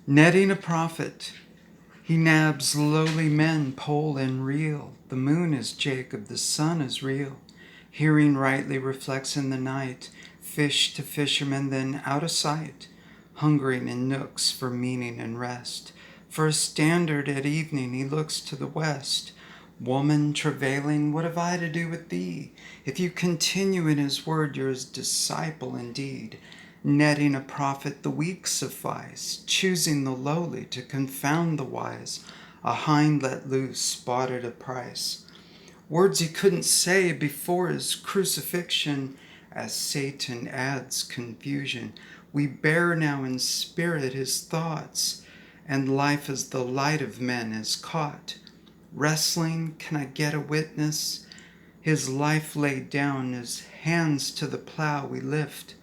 Netting a prophet, he nabs lowly men, pole and reel. The moon is Jacob, the sun is real. Hearing rightly reflects in the night, fish to fishermen, then out of sight. Hungering in nooks for meaning and rest. For a standard at evening he looks to the west. Woman travailing, what have I to do with thee? If you continue in his word, you're his disciple indeed. Netting a prophet, the weak suffice, choosing the lowly to confound the wise. A hind let loose, spotted a price. Words he couldn't say before his crucifixion, as Satan adds confusion. We bear now in spirit his thoughts, and life as the light of men is caught. Wrestling, can I get a witness? His life laid down, his hands to the plow we lift,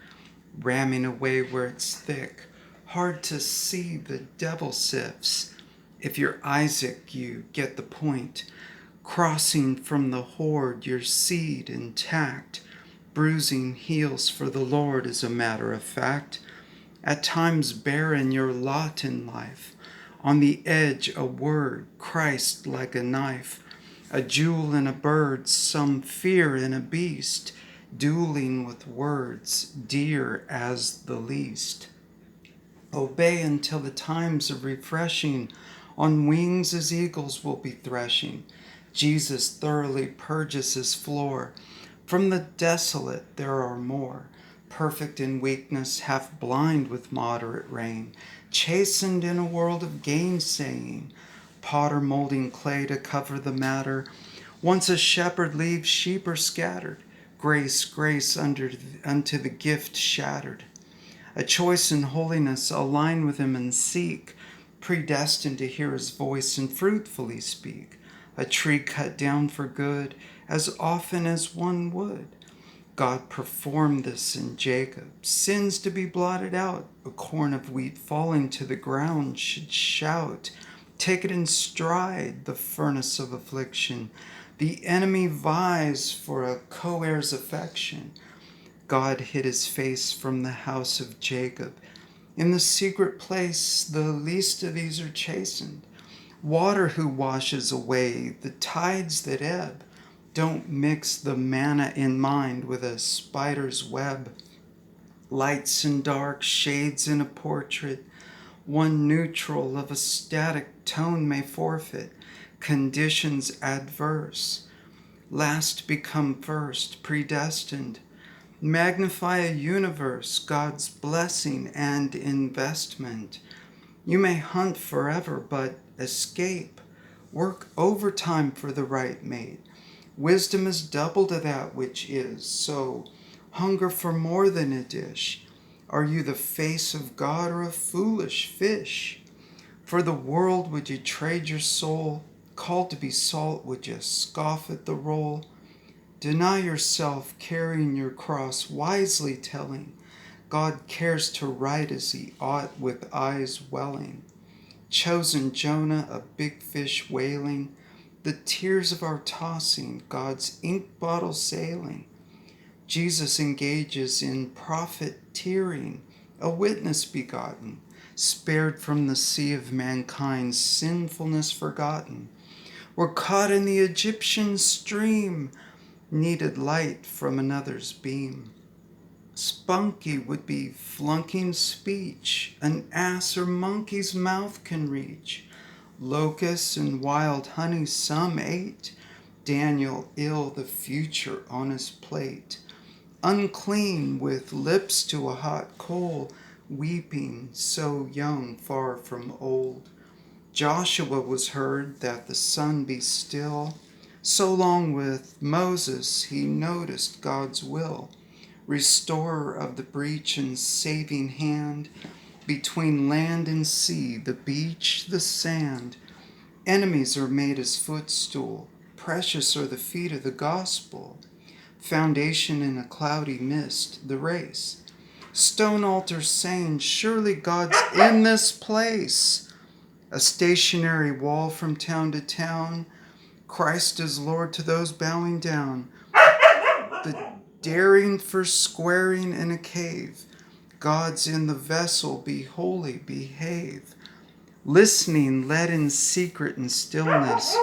ramming away where it's thick, hard to see the devil sifts. If you're Isaac, you get the point. Crossing from the horde, your seed intact, bruising heels for the Lord is a matter of fact. At times barren your lot in life, on the edge a word, Christ like a knife, a jewel in a bird, some fear in a beast, dueling with words, dear as the least. Obey until the times of refreshing, on wings as eagles will be threshing. Jesus thoroughly purges his floor. From the desolate there are more, perfect in weakness, half blind with moderate rain, chastened in a world of gainsaying, potter molding clay to cover the matter. Once a shepherd leaves, sheep are scattered, grace, grace unto the gift shattered. A choice in holiness, align with him and seek, predestined to hear his voice and fruitfully speak. A tree cut down for good, as often as one would. God performed this in Jacob. Sins to be blotted out, a corn of wheat falling to the ground should shout. Take it in stride, the furnace of affliction. The enemy vies for a co-heir's affection. God hid his face from the house of Jacob. In the secret place, the least of these are chastened. Water who washes away the tides that ebb. Don't mix the manna in mind with a spider's web. Lights and dark, shades in a portrait. One neutral of a static tone may forfeit. Conditions adverse. Last become first, predestined. Magnify a universe, God's blessing and investment. You may hunt forever, but escape. Work overtime for the right mate. Wisdom is double to that which is, so hunger for more than a dish. Are you the face of God or a foolish fish? For the world would you trade your soul? Called to be salt, would you scoff at the roll? Deny yourself, carrying your cross, wisely telling, God cares to write as he ought with eyes welling. Chosen Jonah, a big fish wailing, the tears of our tossing, God's ink bottle sailing. Jesus engages in profiteering, a witness begotten, spared from the sea of mankind's sinfulness forgotten. We're caught in the Egyptian stream, needed light from another's beam. Spunky would be flunking speech, an ass or monkey's mouth can reach. Locusts and wild honey some ate, Daniel ill the future on his plate. Unclean with lips to a hot coal, weeping so young far from old. Joshua was heard that the sun be still. So long with Moses he noticed God's will, restorer of the breach and saving hand, between land and sea, the beach, the sand. Enemies are made his footstool, precious are the feet of the gospel, foundation in a cloudy mist, the race. Stone altar saying, surely God's in this place. A stationary wall from town to town, Christ is Lord to those bowing down. The daring for squaring in a cave, God's in the vessel, be holy, behave. Listening, led in secret and stillness.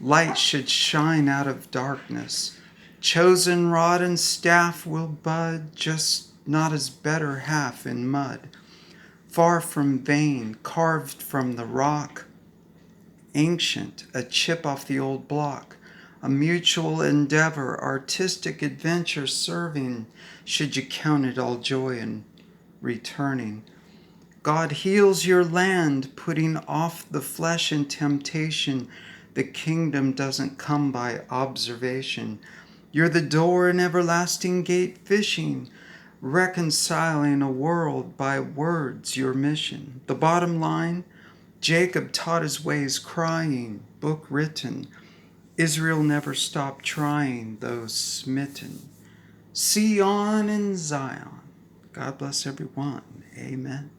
Light should shine out of darkness. Chosen rod and staff will bud, just not as better half in mud. Far from vain, carved from the rock. Ancient, a chip off the old block. A mutual endeavor, artistic adventure serving, should you count it all joy in returning. God heals your land, putting off the flesh and temptation. The kingdom doesn't come by observation. You're the door and everlasting gate fishing, reconciling a world by words, your mission. The bottom line, Jacob taught his ways crying, book written. Israel never stopped trying, though smitten. See on in Zion. God bless everyone. Amen.